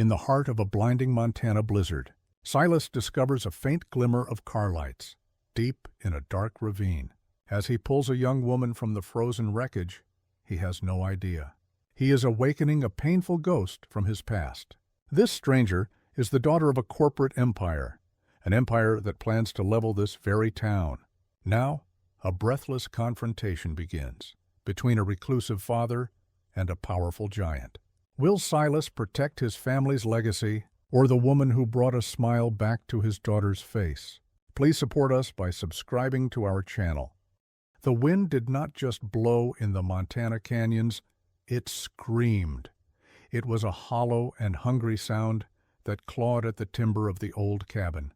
In the heart of a blinding Montana blizzard, Silas discovers a faint glimmer of car lights, deep in a dark ravine. As he pulls a young woman from the frozen wreckage, he has no idea. He is awakening a painful ghost from his past. This stranger is the daughter of a corporate empire, an empire that plans to level this very town. Now, a breathless confrontation begins between a reclusive father and a powerful giant. Will Silas protect his family's legacy, or the woman who brought a smile back to his daughter's face? Please support us by subscribing to our channel. The wind did not just blow in the Montana canyons, it screamed. It was a hollow and hungry sound that clawed at the timber of the old cabin.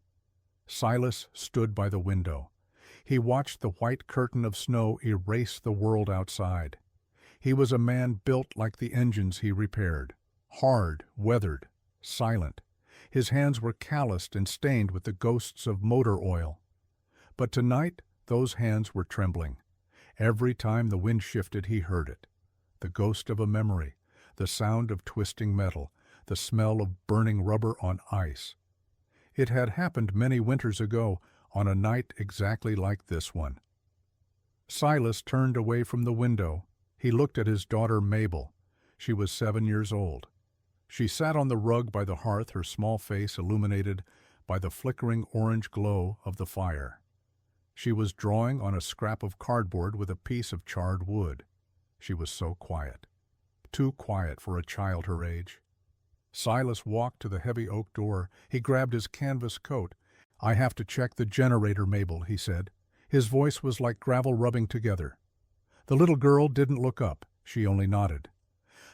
Silas stood by the window. He watched the white curtain of snow erase the world outside. He was a man built like the engines he repaired, hard, weathered, silent. His hands were calloused and stained with the ghosts of motor oil. But tonight, those hands were trembling. Every time the wind shifted, he heard it. The ghost of a memory, the sound of twisting metal, the smell of burning rubber on ice. It had happened many winters ago, on a night exactly like this one. Silas turned away from the window. He looked at his daughter Mabel. She was 7 years old. She sat on the rug by the hearth, her small face illuminated by the flickering orange glow of the fire. She was drawing on a scrap of cardboard with a piece of charred wood. She was so quiet. Too quiet for a child her age. Silas walked to the heavy oak door. He grabbed his canvas coat. "I have to check the generator, Mabel," he said. His voice was like gravel rubbing together. The little girl didn't look up. She only nodded.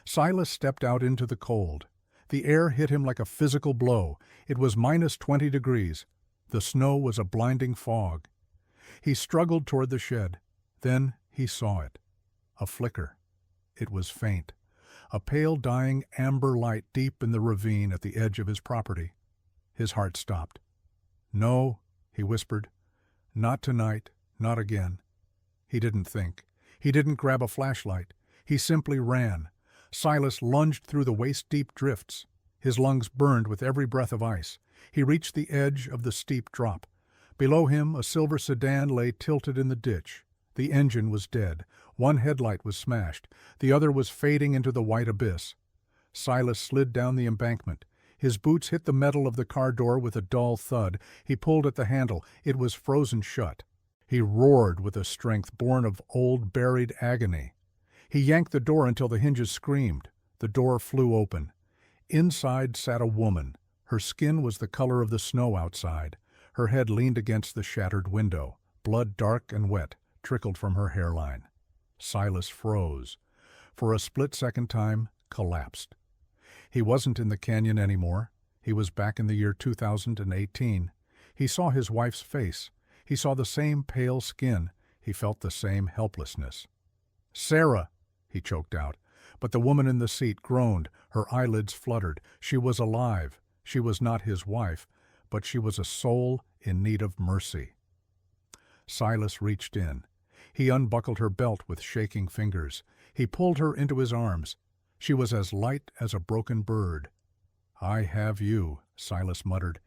Silas stepped out into the cold. The air hit him like a physical blow. It was -20 degrees. The snow was a blinding fog. He struggled toward the shed. Then he saw it. A flicker. It was faint. A pale dying amber light deep in the ravine at the edge of his property. His heart stopped. "No," he whispered. "Not tonight. Not again." He didn't think. He didn't grab a flashlight. He simply ran. Silas lunged through the waist-deep drifts. His lungs burned with every breath of ice. He reached the edge of the steep drop. Below him, a silver sedan lay tilted in the ditch. The engine was dead. One headlight was smashed. The other was fading into the white abyss. Silas slid down the embankment. His boots hit the metal of the car door with a dull thud. He pulled at the handle. It was frozen shut. He roared with a strength born of old buried agony. He yanked the door until the hinges screamed. The door flew open. Inside sat a woman. Her skin was the color of the snow outside. Her head leaned against the shattered window. Blood, dark and wet, trickled from her hairline. Silas froze. For a split-second time, collapsed. He wasn't in the canyon anymore. He was back in the year 2018. He saw his wife's face. He saw the same pale skin. He felt the same helplessness. "Sarah!" he choked out. But the woman in the seat groaned. Her eyelids fluttered. She was alive. She was not his wife, but she was a soul in need of mercy. Silas reached in. He unbuckled her belt with shaking fingers. He pulled her into his arms. She was as light as a broken bird. "I have you," Silas muttered.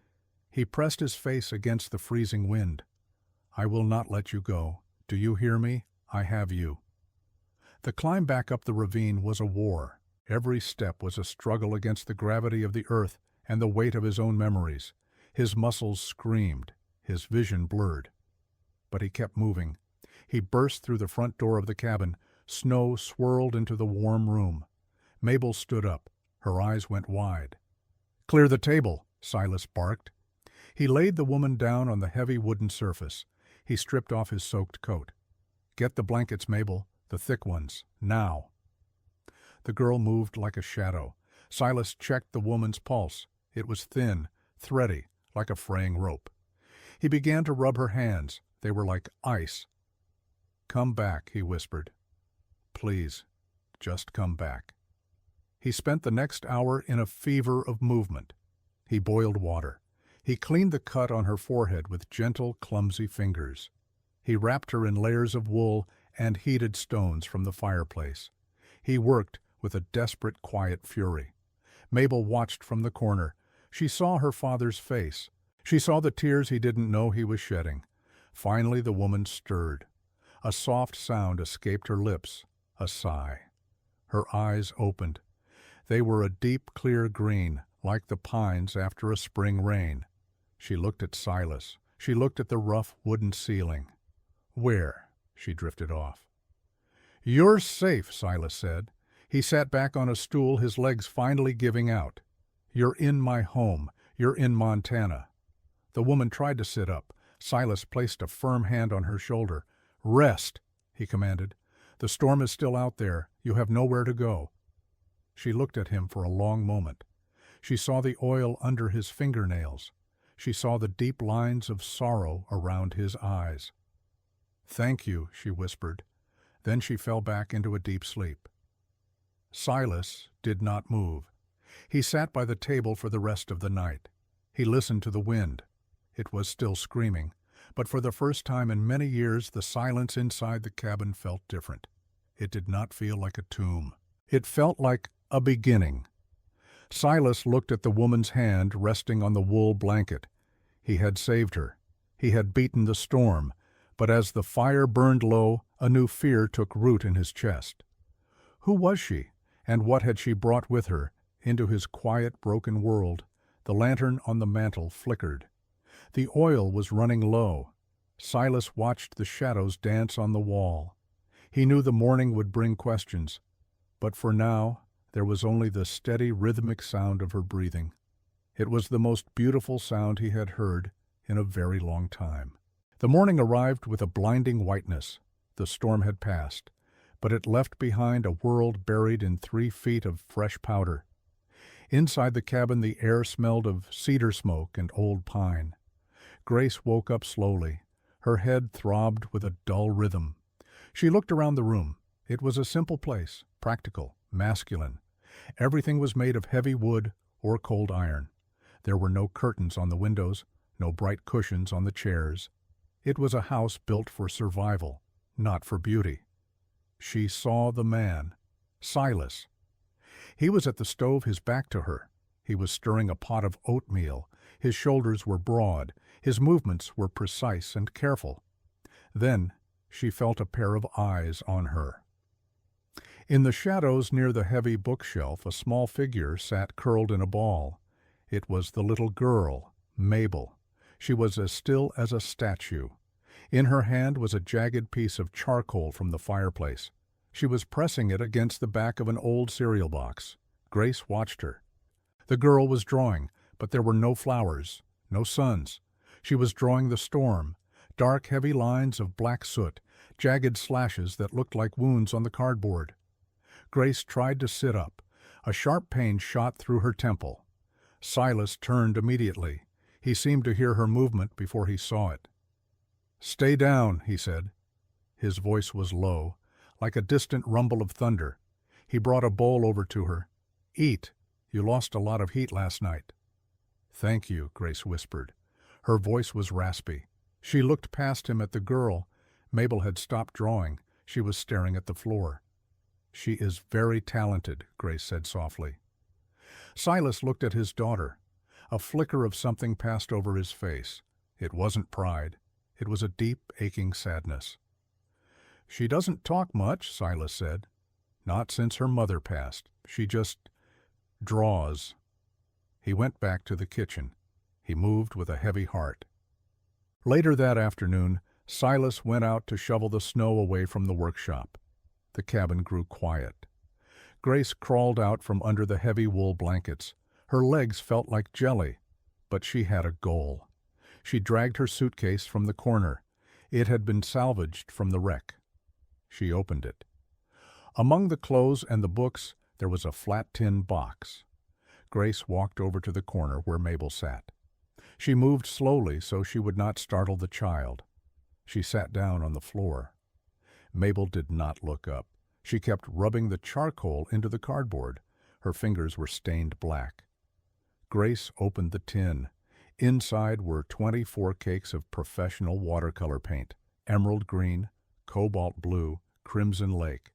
He pressed his face against the freezing wind. "I will not let you go. Do you hear me? I have you." The climb back up the ravine was a war. Every step was a struggle against the gravity of the earth and the weight of his own memories. His muscles screamed. His vision blurred. But he kept moving. He burst through the front door of the cabin. Snow swirled into the warm room. Mabel stood up. Her eyes went wide. "Clear the table," Silas barked. He laid the woman down on the heavy wooden surface. He stripped off his soaked coat. "Get the blankets, Mabel, the thick ones, now." The girl moved like a shadow. Silas checked the woman's pulse. It was thin, thready, like a fraying rope. He began to rub her hands. They were like ice. "Come back," he whispered. "Please, just come back." He spent the next hour in a fever of movement. He boiled water. He cleaned the cut on her forehead with gentle, clumsy fingers. He wrapped her in layers of wool and heated stones from the fireplace. He worked with a desperate, quiet fury. Mabel watched from the corner. She saw her father's face. She saw the tears he didn't know he was shedding. Finally the woman stirred. A soft sound escaped her lips, a sigh. Her eyes opened. They were a deep, clear green, like the pines after a spring rain. She looked at Silas. She looked at the rough wooden ceiling. Where? She drifted off. "You're safe," Silas said. He sat back on a stool, his legs finally giving out. "You're in my home. You're in Montana." The woman tried to sit up. Silas placed a firm hand on her shoulder. "Rest," he commanded. "The storm is still out there. You have nowhere to go." She looked at him for a long moment. She saw the oil under his fingernails. She saw the deep lines of sorrow around his eyes. "Thank you," she whispered. Then she fell back into a deep sleep. Silas did not move. He sat by the table for the rest of the night. He listened to the wind. It was still screaming, but for the first time in many years the silence inside the cabin felt different. It did not feel like a tomb. It felt like a beginning. Silas looked at the woman's hand resting on the wool blanket. He had saved her. He had beaten the storm, but as the fire burned low, a new fear took root in his chest. Who was she, and what had she brought with her into his quiet, broken world? The lantern on the mantel flickered. The oil was running low. Silas watched the shadows dance on the wall. He knew the morning would bring questions, but for now there was only the steady, rhythmic sound of her breathing. It was the most beautiful sound he had heard in a very long time. The morning arrived with a blinding whiteness. The storm had passed, but it left behind a world buried in 3 feet of fresh powder. Inside the cabin the air smelled of cedar smoke and old pine. Grace woke up slowly. Her head throbbed with a dull rhythm. She looked around the room. It was a simple place, practical, masculine. Everything was made of heavy wood or cold iron. There were no curtains on the windows, no bright cushions on the chairs. It was a house built for survival, not for beauty. She saw the man, Silas. He was at the stove, his back to her. He was stirring a pot of oatmeal. His shoulders were broad. His movements were precise and careful. Then she felt a pair of eyes on her. In the shadows near the heavy bookshelf, a small figure sat curled in a ball. It was the little girl, Mabel. She was as still as a statue. In her hand was a jagged piece of charcoal from the fireplace. She was pressing it against the back of an old cereal box. Grace watched her. The girl was drawing, but there were no flowers, no suns. She was drawing the storm, dark, heavy lines of black soot, jagged slashes that looked like wounds on the cardboard. Grace tried to sit up. A sharp pain shot through her temple. Silas turned immediately. He seemed to hear her movement before he saw it. "Stay down," he said. His voice was low, like a distant rumble of thunder. He brought a bowl over to her. "Eat. You lost a lot of heat last night." "Thank you," Grace whispered. Her voice was raspy. She looked past him at the girl. Mabel had stopped drawing. She was staring at the floor. "She is very talented," Grace said softly. Silas looked at his daughter. A flicker of something passed over his face. It wasn't pride. It was a deep, aching sadness. "She doesn't talk much," Silas said. "Not since her mother passed. She just draws." He went back to the kitchen. He moved with a heavy heart. Later that afternoon, Silas went out to shovel the snow away from the workshop. The cabin grew quiet. Grace crawled out from under the heavy wool blankets. Her legs felt like jelly, but she had a goal. She dragged her suitcase from the corner. It had been salvaged from the wreck. She opened it. Among the clothes and the books, there was a flat tin box. Grace walked over to the corner where Mabel sat. She moved slowly so she would not startle the child. She sat down on the floor. Mabel did not look up. She kept rubbing the charcoal into the cardboard. Her fingers were stained black. Grace opened the tin. Inside were 24 cakes of professional watercolor paint, emerald green, cobalt blue, crimson lake.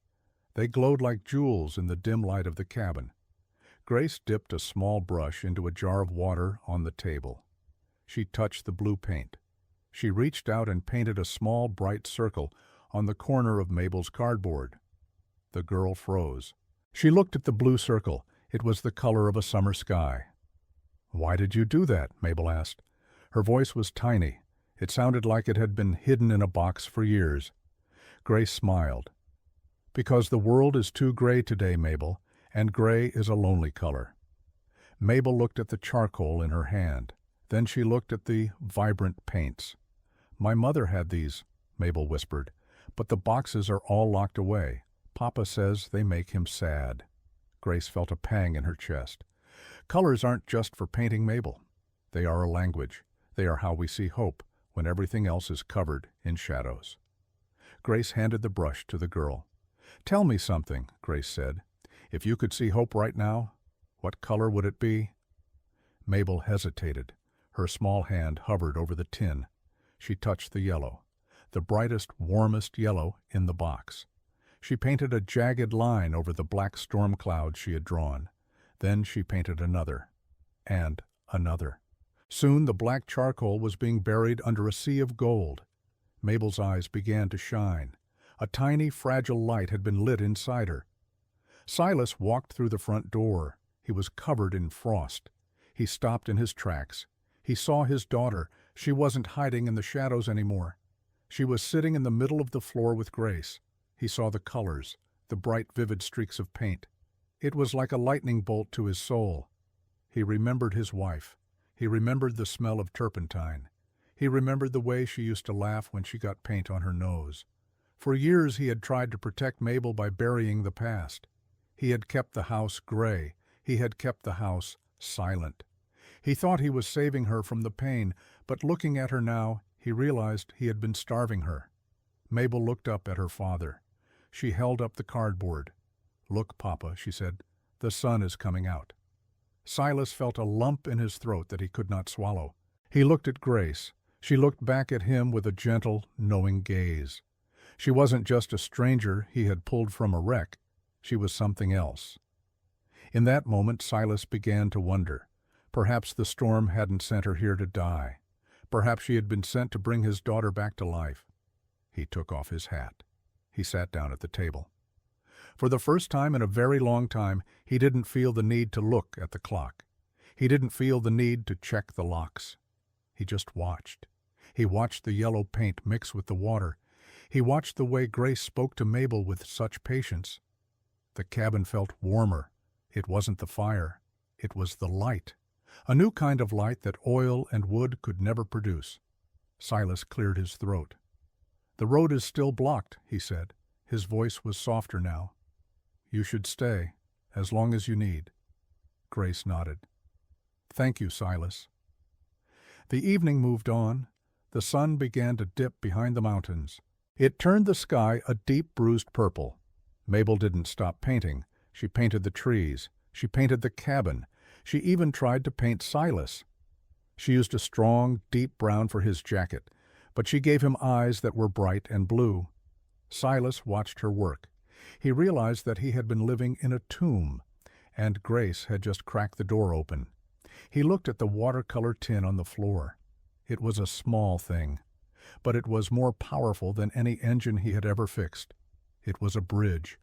They glowed like jewels in the dim light of the cabin. Grace dipped a small brush into a jar of water on the table. She touched the blue paint. She reached out and painted a small, bright circle on the corner of Mabel's cardboard. The girl froze. She looked at the blue circle. It was the color of a summer sky. "Why did you do that?" Mabel asked. Her voice was tiny. It sounded like it had been hidden in a box for years. Grace smiled. "Because the world is too gray today, Mabel, and gray is a lonely color." Mabel looked at the charcoal in her hand. Then she looked at the vibrant paints. "My mother had these," Mabel whispered, "but the boxes are all locked away. Papa says they make him sad." Grace felt a pang in her chest. Colors aren't just for painting, Mabel. They are a language. They are how we see hope when everything else is covered in shadows. Grace handed the brush to the girl. "Tell me something," Grace said. "If you could see hope right now, what color would it be?" Mabel hesitated. Her small hand hovered over the tin. She touched the yellow, the brightest, warmest yellow in the box. She painted a jagged line over the black storm cloud she had drawn. Then she painted another, and another. Soon the black charcoal was being buried under a sea of gold. Mabel's eyes began to shine. A tiny, fragile light had been lit inside her. Silas walked through the front door. He was covered in frost. He stopped in his tracks. He saw his daughter. She wasn't hiding in the shadows anymore. She was sitting in the middle of the floor with Grace. He saw the colors, the bright, vivid streaks of paint. It was like a lightning bolt to his soul. He remembered his wife. He remembered the smell of turpentine. He remembered the way she used to laugh when she got paint on her nose. For years he had tried to protect Mabel by burying the past. He had kept the house gray. He had kept the house silent. He thought he was saving her from the pain, but looking at her now, he realized he had been starving her. Mabel looked up at her father. She held up the cardboard. "Look, Papa," she said, "the sun is coming out." Silas felt a lump in his throat that he could not swallow. He looked at Grace. She looked back at him with a gentle, knowing gaze. She wasn't just a stranger he had pulled from a wreck. She was something else. In that moment, Silas began to wonder. Perhaps the storm hadn't sent her here to die. Perhaps she had been sent to bring his daughter back to life. He took off his hat. He sat down at the table. For the first time in a very long time, he didn't feel the need to look at the clock. He didn't feel the need to check the locks. He just watched. He watched the yellow paint mix with the water. He watched the way Grace spoke to Mabel with such patience. The cabin felt warmer. It wasn't the fire. It was the light. A new kind of light that oil and wood could never produce. Silas cleared his throat. "The road is still blocked," he said. His voice was softer now. "You should stay, as long as you need." Grace nodded. "Thank you, Silas." The evening moved on. The sun began to dip behind the mountains. It turned the sky a deep bruised purple. Mabel didn't stop painting. She painted the trees. She painted the cabin. She even tried to paint Silas. She used a strong, deep brown for his jacket, but she gave him eyes that were bright and blue. Silas watched her work. He realized that he had been living in a tomb, and Grace had just cracked the door open. He looked at the watercolor tin on the floor. It was a small thing, but it was more powerful than any engine he had ever fixed. It was a bridge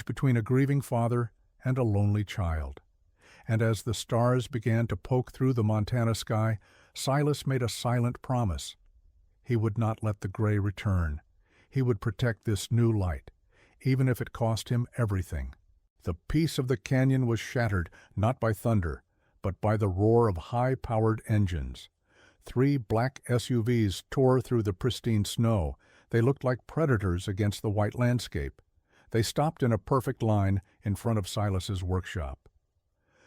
between a grieving father and a lonely child. And as the stars began to poke through the Montana sky, Silas made a silent promise. He would not let the gray return. He would protect this new light, even if it cost him everything. The peace of the canyon was shattered, not by thunder, but by the roar of high-powered engines. 3 black SUVs tore through the pristine snow. They looked like predators against the white landscape. They stopped in a perfect line in front of Silas's workshop.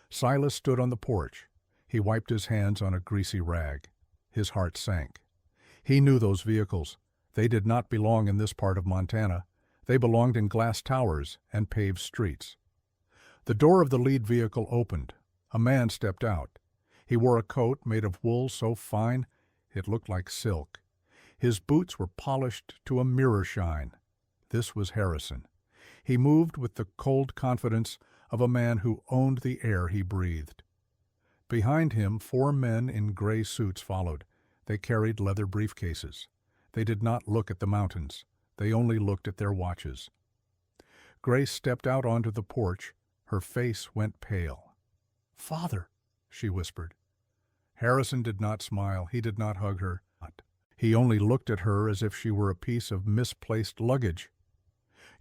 Silas stood on the porch. He wiped his hands on a greasy rag. His heart sank. He knew those vehicles. They did not belong in this part of Montana. They belonged in glass towers and paved streets. The door of the lead vehicle opened. A man stepped out. He wore a coat made of wool so fine it looked like silk. His boots were polished to a mirror shine. This was Harrison. He moved with the cold confidence of a man who owned the air he breathed. Behind him, 4 men in gray suits followed. They carried leather briefcases. They did not look at the mountains. They only looked at their watches. Grace stepped out onto the porch. Her face went pale. "Father," she whispered. Harrison did not smile. He did not hug her. He only looked at her as if she were a piece of misplaced luggage.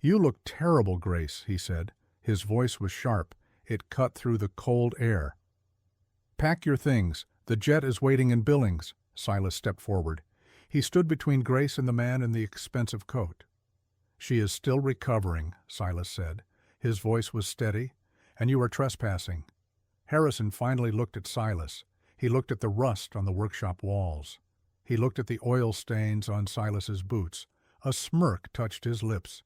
"You look terrible, Grace," he said. His voice was sharp. It cut through the cold air. "Pack your things. The jet is waiting in Billings." Silas stepped forward. He stood between Grace and the man in the expensive coat. "She is still recovering," Silas said. His voice was steady. "And you are trespassing." Harrison finally looked at Silas. He looked at the rust on the workshop walls. He looked at the oil stains on Silas's boots. A smirk touched his lips.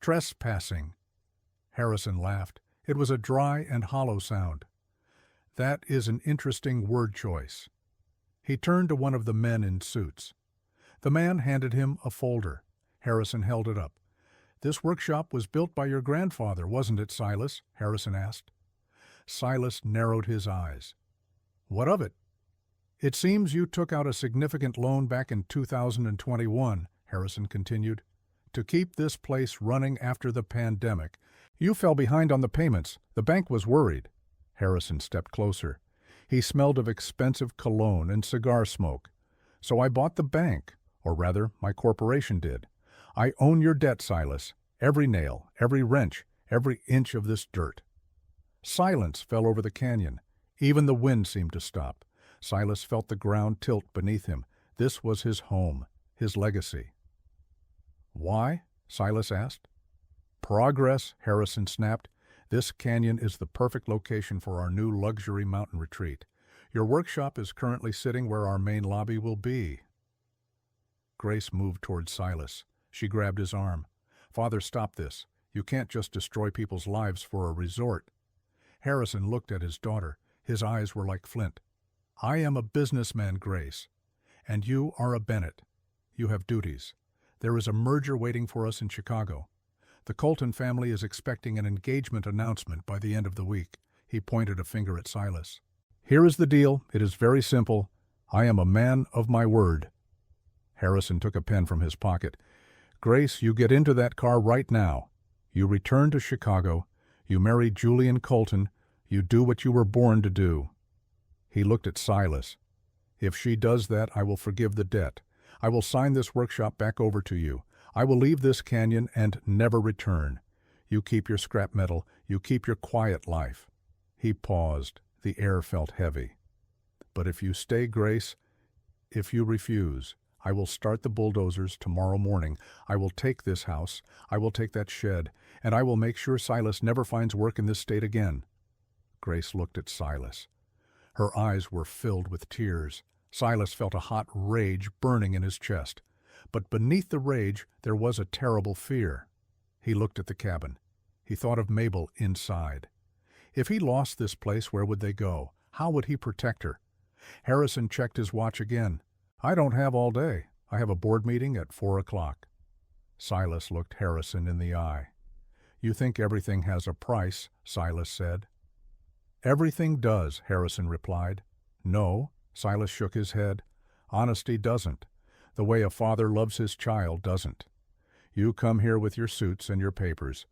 "Trespassing." Harrison laughed. It was a dry and hollow sound. "That is an interesting word choice." He turned to one of the men in suits. The man handed him a folder. Harrison held it up. "This workshop was built by your grandfather, wasn't it, Silas?" Harrison asked. Silas narrowed his eyes. "What of it?" "It seems you took out a significant loan back in 2021, Harrison continued, "to keep this place running after the pandemic. You fell behind on the payments. The bank was worried." Harrison stepped closer. He smelled of expensive cologne and cigar smoke. "So I bought the bank, or rather, my corporation did. I own your debt, Silas. Every nail, every wrench, every inch of this dirt." Silence fell over the canyon. Even the wind seemed to stop. Silas felt the ground tilt beneath him. This was his home, his legacy. "Why?" Silas asked. "Progress," Harrison snapped. "This canyon is the perfect location for our new luxury mountain retreat. Your workshop is currently sitting where our main lobby will be." Grace moved toward Silas. She grabbed his arm. "Father, stop this. You can't just destroy people's lives for a resort." Harrison looked at his daughter. His eyes were like flint. "I am a businessman, Grace, and you are a Bennett. You have duties. There is a merger waiting for us in Chicago. The Colton family is expecting an engagement announcement by the end of the week." He pointed a finger at Silas. "Here is the deal. It is very simple. I am a man of my word." Harrison took a pen from his pocket. "Grace, you get into that car right now. You return to Chicago. You marry Julian Colton. You do what you were born to do." He looked at Silas. "If she does that, I will forgive the debt. I will sign this workshop back over to you. I will leave this canyon and never return. You keep your scrap metal. You keep your quiet life." He paused. The air felt heavy. "But if you stay, Grace, if you refuse, I will start the bulldozers tomorrow morning. I will take this house. I will take that shed. And I will make sure Silas never finds work in this state again." Grace looked at Silas. Her eyes were filled with tears. Silas felt a hot rage burning in his chest. But beneath the rage, there was a terrible fear. He looked at the cabin. He thought of Mabel inside. If he lost this place, where would they go? How would he protect her? Harrison checked his watch again. "I don't have all day. I have a board meeting at 4 o'clock. Silas looked Harrison in the eye. "You think everything has a price," Silas said. "Everything does," Harrison replied. "No," Silas shook his head. "Honesty doesn't. The way a father loves his child doesn't. You come here with your suits and your papers,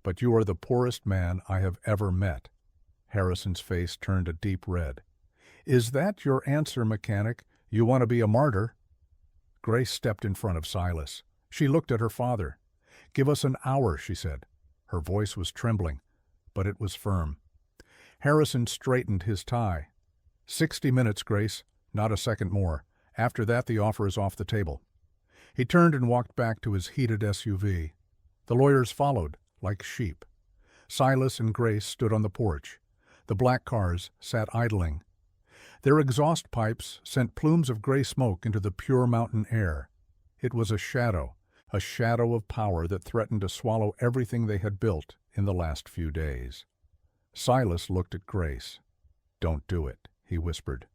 but you are the poorest man I have ever met." Harrison's face turned a deep red. "Is that your answer, mechanic? You want to be a martyr?" Grace stepped in front of Silas. She looked at her father. "Give us an hour," she said. Her voice was trembling, but it was firm. Harrison straightened his tie. 60 minutes, Grace, not a second more. After that, the offer is off the table." He turned and walked back to his heated SUV. The lawyers followed, like sheep. Silas and Grace stood on the porch. The black cars sat idling. Their exhaust pipes sent plumes of gray smoke into the pure mountain air. It was a shadow of power that threatened to swallow everything they had built in the last few days. Silas looked at Grace. "Don't do it," he whispered.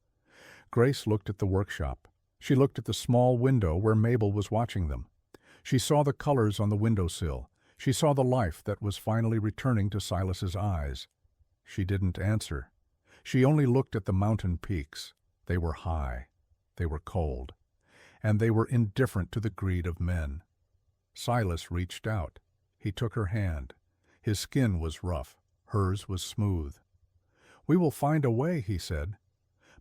Grace looked at the workshop. She looked at the small window where Mabel was watching them. She saw the colors on the windowsill. She saw the life that was finally returning to Silas's eyes. She didn't answer. She only looked at the mountain peaks. They were high, they were cold, and they were indifferent to the greed of men. Silas reached out. He took her hand. His skin was rough. Hers was smooth. "We will find a way," he said.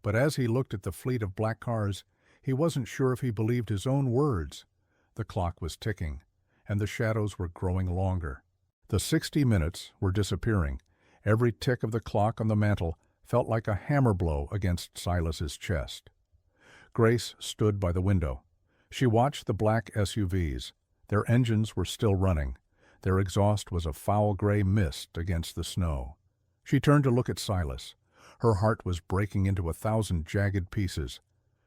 But as he looked at the fleet of black cars, he wasn't sure if he believed his own words. The clock was ticking, and the shadows were growing longer. The 60 minutes were disappearing. Every tick of the clock on the mantel felt like a hammer blow against Silas's chest. Grace stood by the window. She watched the black SUVs. Their engines were still running. Their exhaust was a foul gray mist against the snow. She turned to look at Silas. Her heart was breaking into 1,000 jagged pieces.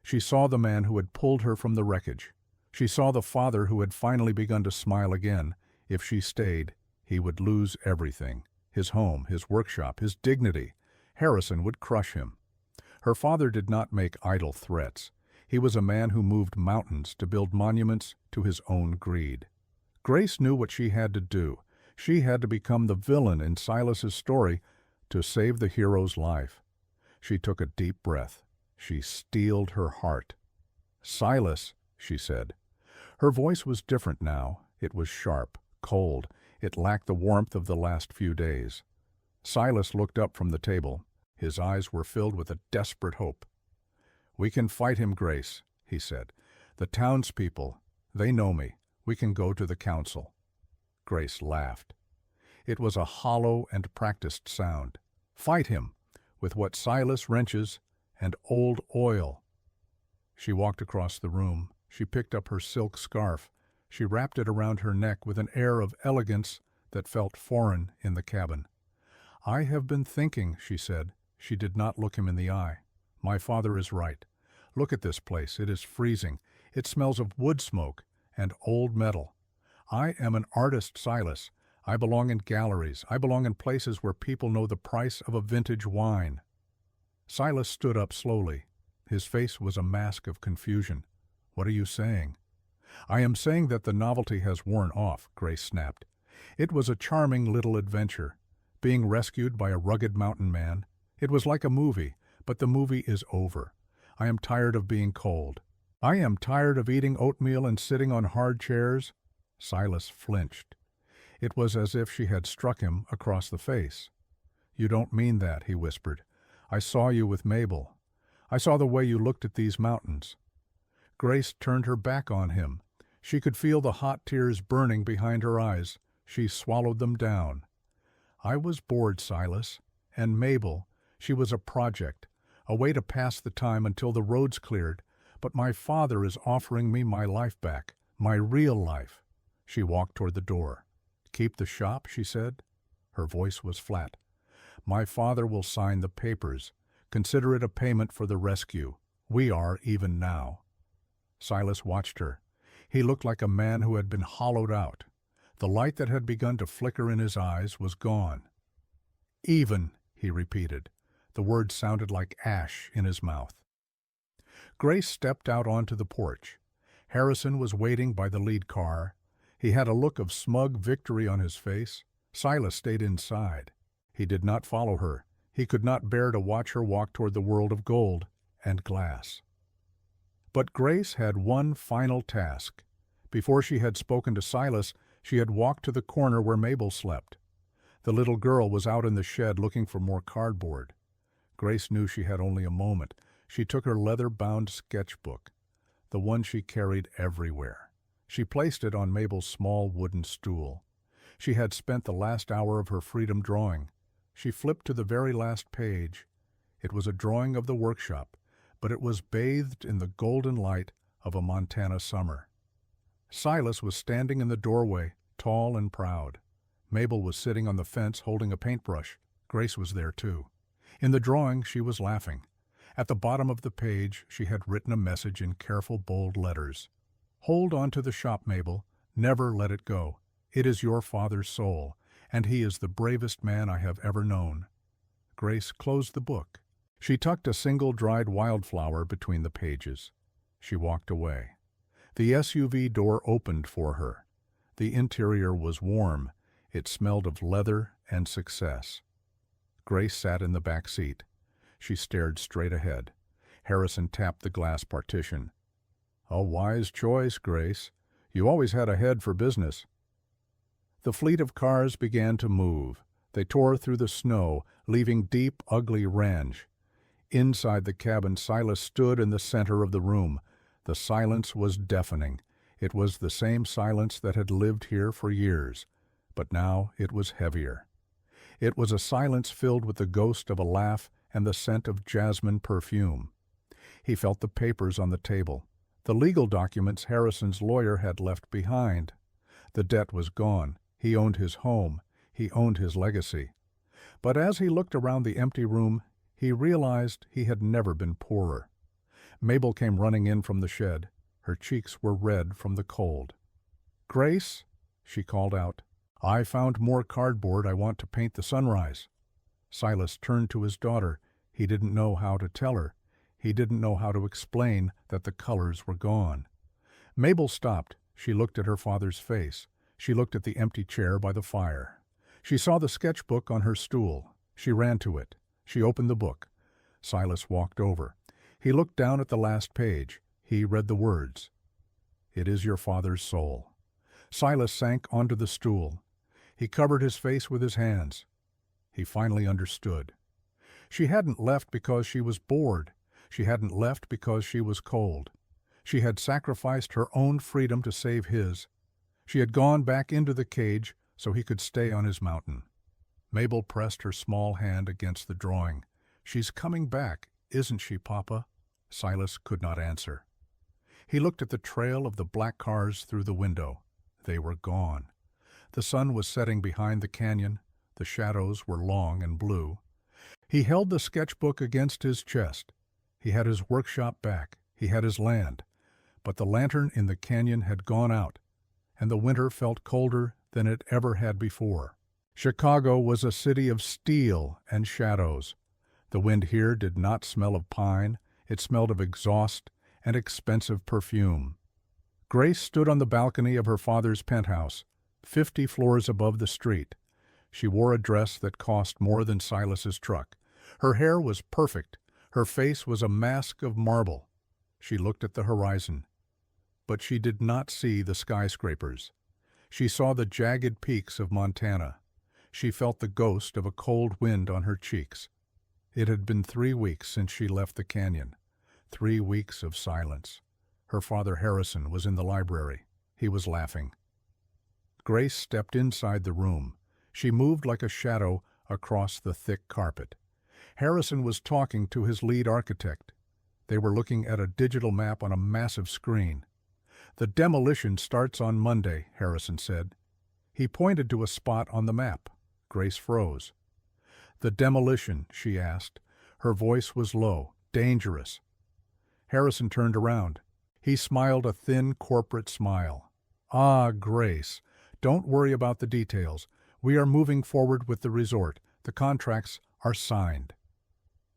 She saw the man who had pulled her from the wreckage. She saw the father who had finally begun to smile again. If she stayed, he would lose everything. His home, his workshop, his dignity. Harrison would crush him. Her father did not make idle threats. He was a man who moved mountains to build monuments to his own greed. Grace knew what she had to do. She had to become the villain in Silas's story to save the hero's life. She took a deep breath. She steeled her heart. "Silas," she said. Her voice was different now. It was sharp, cold. It lacked the warmth of the last few days. Silas looked up from the table. His eyes were filled with a desperate hope. "We can fight him, Grace," he said. "The townspeople, they know me. We can go to the council." Grace laughed. It was a hollow and practiced sound. Fight him, with what Silas wrenches and old oil. She walked across the room. She picked up her silk scarf. She wrapped it around her neck with an air of elegance that felt foreign in the cabin. "I have been thinking," she said. She did not look him in the eye. "My father is right. Look at this place. It is freezing. It smells of wood smoke and old metal. I am an artist, Silas. I belong in galleries. I belong in places where people know the price of a vintage wine." Silas stood up slowly. His face was a mask of confusion. "What are you saying?" "I am saying that the novelty has worn off," Grace snapped. "It was a charming little adventure. Being rescued by a rugged mountain man. It was like a movie, but the movie is over. I am tired of being cold. I am tired of eating oatmeal and sitting on hard chairs." Silas flinched. It was as if she had struck him across the face. "You don't mean that," he whispered. "I saw you with Mabel. I saw the way you looked at these mountains." Grace turned her back on him. She could feel the hot tears burning behind her eyes. She swallowed them down. "I was bored, Silas. And Mabel, she was a project, a way to pass the time until the roads cleared. But my father is offering me my life back, my real life." She walked toward the door. "Keep the shop," she said. Her voice was flat. "My father will sign the papers. Consider it a payment for the rescue. We are even now." Silas watched her. He looked like a man who had been hollowed out. The light that had begun to flicker in his eyes was gone. "Even," he repeated. The word sounded like ash in his mouth. Grace stepped out onto the porch. Harrison was waiting by the lead car. He had a look of smug victory on his face. Silas stayed inside. He did not follow her. He could not bear to watch her walk toward the world of gold and glass. But Grace had one final task. Before she had spoken to Silas, she had walked to the corner where Mabel slept. The little girl was out in the shed looking for more cardboard. Grace knew she had only a moment. She took her leather-bound sketchbook, the one she carried everywhere. She placed it on Mabel's small wooden stool. She had spent the last hour of her freedom drawing. She flipped to the very last page. It was a drawing of the workshop, but it was bathed in the golden light of a Montana summer. Silas was standing in the doorway, tall and proud. Mabel was sitting on the fence holding a paintbrush. Grace was there too. In the drawing, she was laughing. At the bottom of the page, she had written a message in careful, bold letters. "Hold on to the shop, Mabel. Never let it go. It is your father's soul, and he is the bravest man I have ever known." Grace closed the book. She tucked a single dried wildflower between the pages. She walked away. The SUV door opened for her. The interior was warm. It smelled of leather and success. Grace sat in the back seat. She stared straight ahead. Harrison tapped the glass partition. "A wise choice, Grace. You always had a head for business." The fleet of cars began to move. They tore through the snow, leaving deep, ugly range. Inside the cabin, Silas stood in the center of the room. The silence was deafening. It was the same silence that had lived here for years, but now it was heavier. It was a silence filled with the ghost of a laugh and the scent of jasmine perfume. He felt the papers on the table, the legal documents Harrison's lawyer had left behind. The debt was gone. He owned his home. He owned his legacy. But as he looked around the empty room, he realized he had never been poorer. Mabel came running in from the shed. Her cheeks were red from the cold. "Grace," she called out, "I found more cardboard. I want to paint the sunrise." Silas turned to his daughter. He didn't know how to tell her. He didn't know how to explain that the colors were gone. Mabel stopped. She looked at her father's face. She looked at the empty chair by the fire. She saw the sketchbook on her stool. She ran to it. She opened the book. Silas walked over. He looked down at the last page. He read the words, "It is your father's soul." Silas sank onto the stool. He covered his face with his hands. He finally understood. She hadn't left because she was bored. She hadn't left because she was cold. She had sacrificed her own freedom to save his. She had gone back into the cage so he could stay on his mountain. Mabel pressed her small hand against the drawing. "She's coming back, isn't she, Papa?" Silas could not answer. He looked at the trail of the black cars through the window. They were gone. The sun was setting behind the canyon. The shadows were long and blue. He held the sketchbook against his chest. He had his workshop back. He had his land. But the lantern in the canyon had gone out, and the winter felt colder than it ever had before. Chicago was a city of steel and shadows. The wind here did not smell of pine. It smelled of exhaust and expensive perfume. Grace stood on the balcony of her father's penthouse, 50 floors above the street. She wore a dress that cost more than Silas's truck. Her hair was perfect. Her face was a mask of marble. She looked at the horizon, but she did not see the skyscrapers. She saw the jagged peaks of Montana. She felt the ghost of a cold wind on her cheeks. It had been 3 weeks since she left the canyon. 3 weeks of silence. Her father Harrison was in the library. He was laughing. Grace stepped inside the room. She moved like a shadow across the thick carpet. Harrison was talking to his lead architect. They were looking at a digital map on a massive screen. "The demolition starts on Monday," Harrison said. He pointed to a spot on the map. Grace froze. "The demolition?" she asked. Her voice was low, dangerous. Harrison turned around. He smiled a thin corporate smile. "Ah, Grace, don't worry about the details. We are moving forward with the resort. The contracts are signed."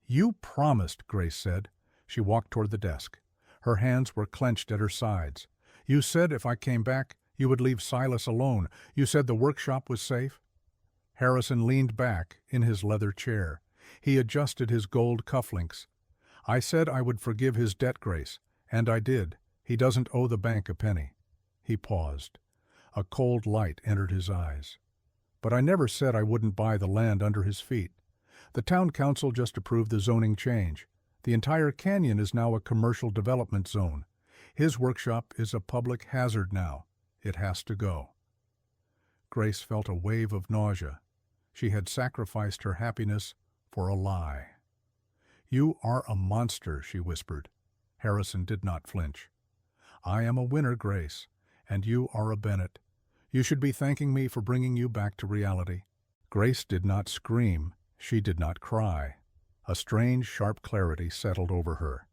"You promised," Grace said. She walked toward the desk. Her hands were clenched at her sides. "You said if I came back, you would leave Silas alone. You said the workshop was safe." Harrison leaned back in his leather chair. He adjusted his gold cufflinks. "I said I would forgive his debt, Grace, and I did. He doesn't owe the bank a penny." He paused. A cold light entered his eyes. "But I never said I wouldn't buy the land under his feet. The town council just approved the zoning change. The entire canyon is now a commercial development zone. His workshop is a public hazard now. It has to go." Grace felt a wave of nausea. She had sacrificed her happiness for a lie. "You are a monster," she whispered. Harrison did not flinch. "I am a winner, Grace, and you are a Bennett. You should be thanking me for bringing you back to reality." Grace did not scream. She did not cry. A strange, sharp clarity settled over her.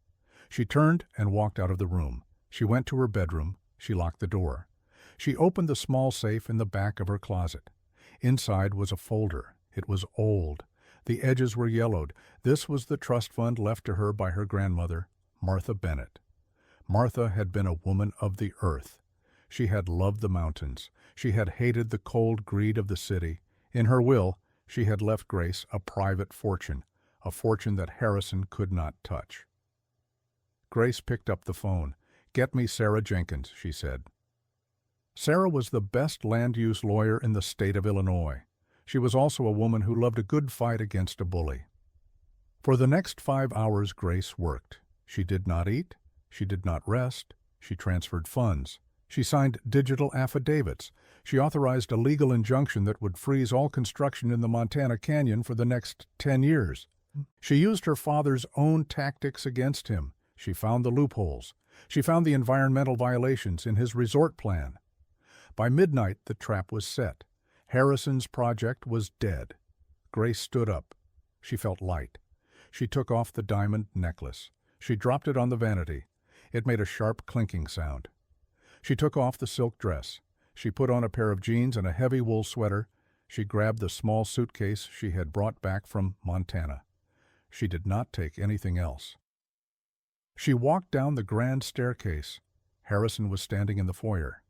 She turned and walked out of the room. She went to her bedroom. She locked the door. She opened the small safe in the back of her closet. Inside was a folder. It was old. The edges were yellowed. This was the trust fund left to her by her grandmother, Martha Bennett. Martha had been a woman of the earth. She had loved the mountains. She had hated the cold greed of the city. In her will, she had left Grace a private fortune, a fortune that Harrison could not touch. Grace picked up the phone. "Get me Sarah Jenkins," she said. Sarah was the best land-use lawyer in the state of Illinois. She was also a woman who loved a good fight against a bully. For the next 5 hours, Grace worked. She did not eat. She did not rest. She transferred funds. She signed digital affidavits. She authorized a legal injunction that would freeze all construction in the Montana Canyon for the next 10 years. She used her father's own tactics against him. She found the loopholes. She found the environmental violations in his resort plan. By midnight, the trap was set. Harrison's project was dead. Grace stood up. She felt light. She took off the diamond necklace. She dropped it on the vanity. It made a sharp clinking sound. She took off the silk dress. She put on a pair of jeans and a heavy wool sweater. She grabbed the small suitcase she had brought back from Montana. She did not take anything else. She walked down the grand staircase. Harrison was standing in the foyer.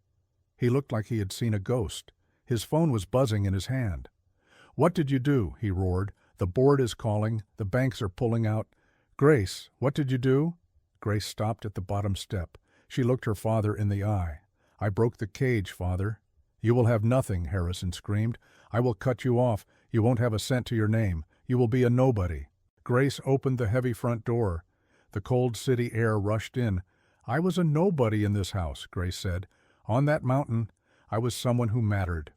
He looked like he had seen a ghost. His phone was buzzing in his hand. "What did you do?" he roared. "The board is calling. The banks are pulling out. Grace, what did you do?" Grace stopped at the bottom step. She looked her father in the eye. "I broke the cage, Father." "You will have nothing," Harrison screamed. "I will cut you off. You won't have a cent to your name. You will be a nobody." Grace opened the heavy front door. The cold city air rushed in. "I was a nobody in this house," Grace said. "On that mountain, I was someone who mattered."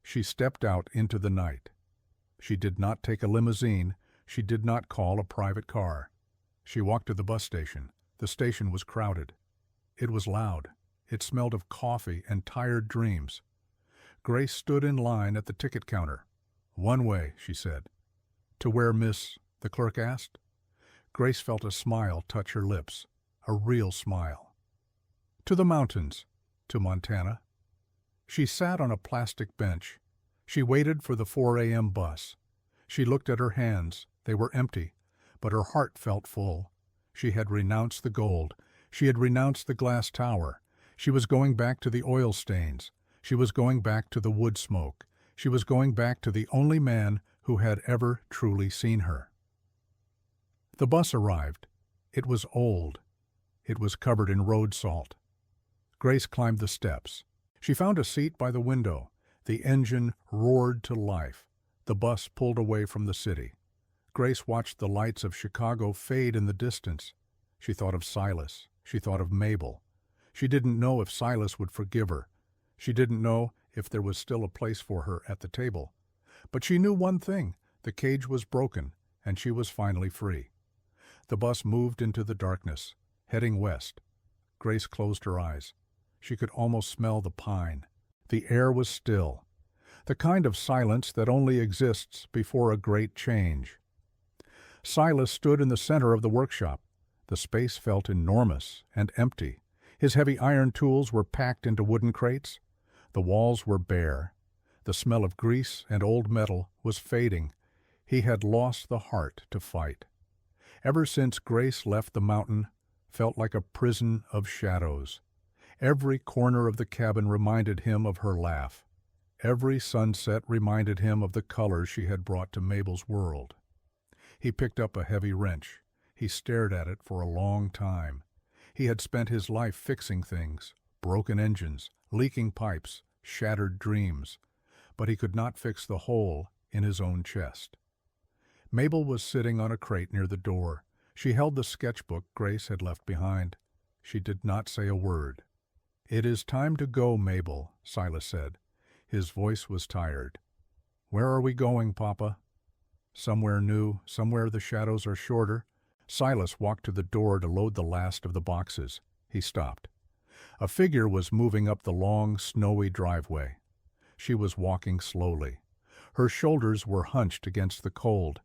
She stepped out into the night. She did not take a limousine. She did not call a private car. She walked to the bus station. The station was crowded. It was loud. It smelled of coffee and tired dreams. Grace stood in line at the ticket counter. "One way," she said. "To where, miss?" the clerk asked. Grace felt a smile touch her lips, a real smile. "To the mountains, to Montana." She sat on a plastic bench. She waited for the 4 a.m. bus. She looked at her hands. They were empty, but her heart felt full. She had renounced the gold. She had renounced the glass tower. She was going back to the oil stains. She was going back to the wood smoke. She was going back to the only man who had ever truly seen her. The bus arrived. It was old. It was covered in road salt. Grace climbed the steps. She found a seat by the window. The engine roared to life. The bus pulled away from the city. Grace watched the lights of Chicago fade in the distance. She thought of Silas. She thought of Mabel. She didn't know if Silas would forgive her. She didn't know if there was still a place for her at the table. But she knew one thing. The cage was broken, and she was finally free. The bus moved into the darkness, heading west. Grace closed her eyes. She could almost smell the pine. The air was still, the kind of silence that only exists before a great change. Silas stood in the center of the workshop. The space felt enormous and empty. His heavy iron tools were packed into wooden crates. The walls were bare. The smell of grease and old metal was fading. He had lost the heart to fight. Ever since Grace left the mountain, felt like a prison of shadows. Every corner of the cabin reminded him of her laugh. Every sunset reminded him of the colors she had brought to Mabel's world. He picked up a heavy wrench. He stared at it for a long time. He had spent his life fixing things, broken engines, leaking pipes, shattered dreams, but he could not fix the hole in his own chest. Mabel was sitting on a crate near the door. She held the sketchbook Grace had left behind. She did not say a word. "It is time to go, Mabel," Silas said. His voice was tired. "Where are we going, Papa?" "Somewhere new, somewhere the shadows are shorter." Silas walked to the door to load the last of the boxes. He stopped. A figure was moving up the long, snowy driveway. She was walking slowly. Her shoulders were hunched against the cold.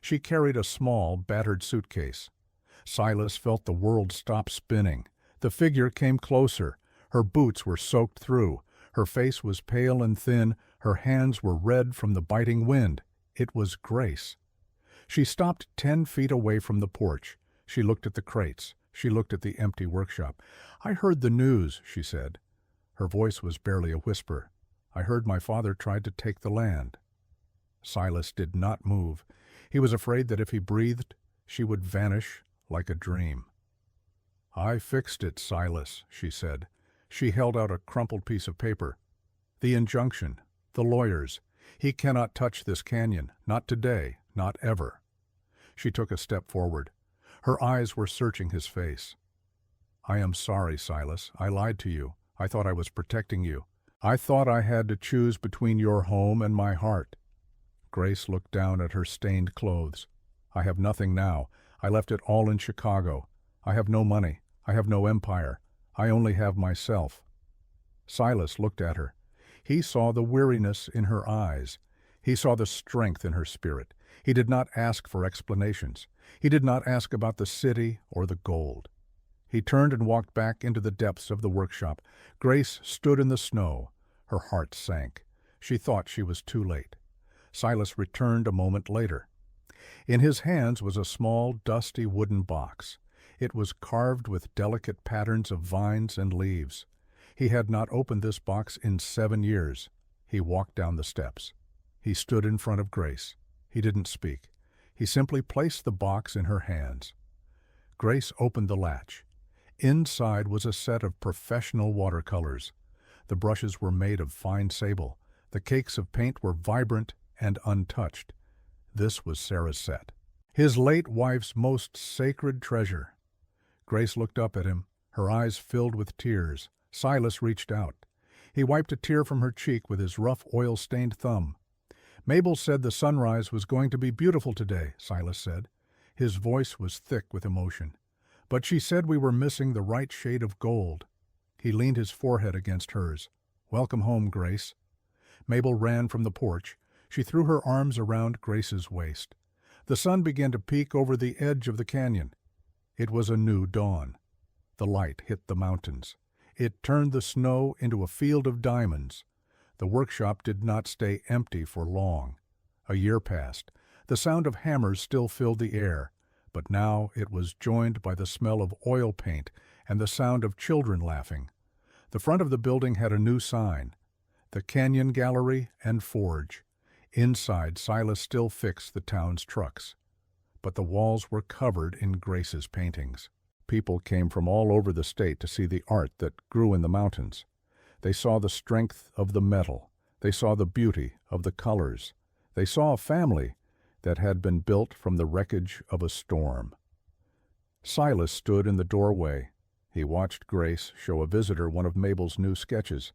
She carried a small, battered suitcase. Silas felt the world stop spinning. The figure came closer. Her boots were soaked through. Her face was pale and thin. Her hands were red from the biting wind. It was Grace. She stopped 10 feet away from the porch. She looked at the crates. She looked at the empty workshop. "I heard the news," she said. Her voice was barely a whisper. "I heard my father tried to take the land." Silas did not move. He was afraid that if he breathed, she would vanish like a dream. "I fixed it, Silas," she said. She held out a crumpled piece of paper. "The injunction, the lawyers. He cannot touch this canyon, not today, not ever." She took a step forward. Her eyes were searching his face. "I am sorry, Silas. I lied to you. I thought I was protecting you. I thought I had to choose between your home and my heart." Grace looked down at her stained clothes. "I have nothing now. I left it all in Chicago. I have no money. I have no empire. I only have myself." Silas looked at her. He saw the weariness in her eyes. He saw the strength in her spirit. He did not ask for explanations. He did not ask about the city or the gold. He turned and walked back into the depths of the workshop. Grace stood in the snow. Her heart sank. She thought she was too late. Silas returned a moment later. In his hands was a small, dusty wooden box. It was carved with delicate patterns of vines and leaves. He had not opened this box in 7 years. He walked down the steps. He stood in front of Grace. He didn't speak. He simply placed the box in her hands. Grace opened the latch. Inside was a set of professional watercolors. The brushes were made of fine sable. The cakes of paint were vibrant and untouched. This was Sarah's set, his late wife's most sacred treasure. Grace looked up at him. Her eyes filled with tears. Silas reached out. He wiped a tear from her cheek with his rough, oil-stained thumb. "Mabel said the sunrise was going to be beautiful today," Silas said. His voice was thick with emotion. "But she said we were missing the right shade of gold." He leaned his forehead against hers. "Welcome home, Grace." Mabel ran from the porch. She threw her arms around Grace's waist. The sun began to peek over the edge of the canyon. It was a new dawn. The light hit the mountains. It turned the snow into a field of diamonds. The workshop did not stay empty for long. A year passed. The sound of hammers still filled the air, but now it was joined by the smell of oil paint and the sound of children laughing. The front of the building had a new sign: "The Canyon Gallery and Forge." Inside, Silas still fixed the town's trucks. But the walls were covered in Grace's paintings. People came from all over the state to see the art that grew in the mountains. They saw the strength of the metal. They saw the beauty of the colors. They saw a family that had been built from the wreckage of a storm. Silas stood in the doorway. He watched Grace show a visitor one of Mabel's new sketches.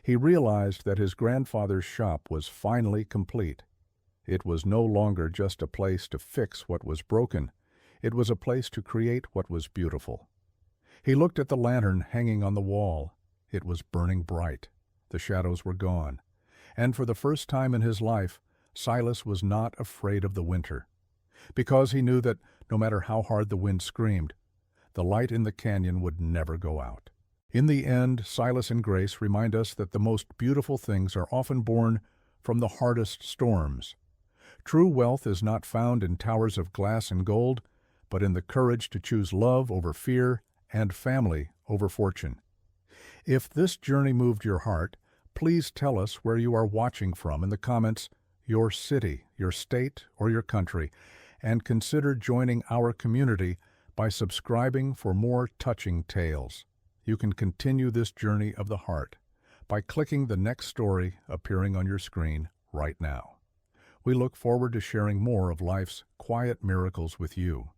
He realized that his grandfather's shop was finally complete. It was no longer just a place to fix what was broken. It was a place to create what was beautiful. He looked at the lantern hanging on the wall. It was burning bright. The shadows were gone. And for the first time in his life, Silas was not afraid of the winter, because he knew that no matter how hard the wind screamed, the light in the canyon would never go out. In the end, Silas and Grace remind us that the most beautiful things are often born from the hardest storms. True wealth is not found in towers of glass and gold, but in the courage to choose love over fear and family over fortune. If this journey moved your heart, please tell us where you are watching from in the comments, your city, your state, or your country, and consider joining our community by subscribing for more touching tales. You can continue this journey of the heart by clicking the next story appearing on your screen right now. We look forward to sharing more of life's quiet miracles with you.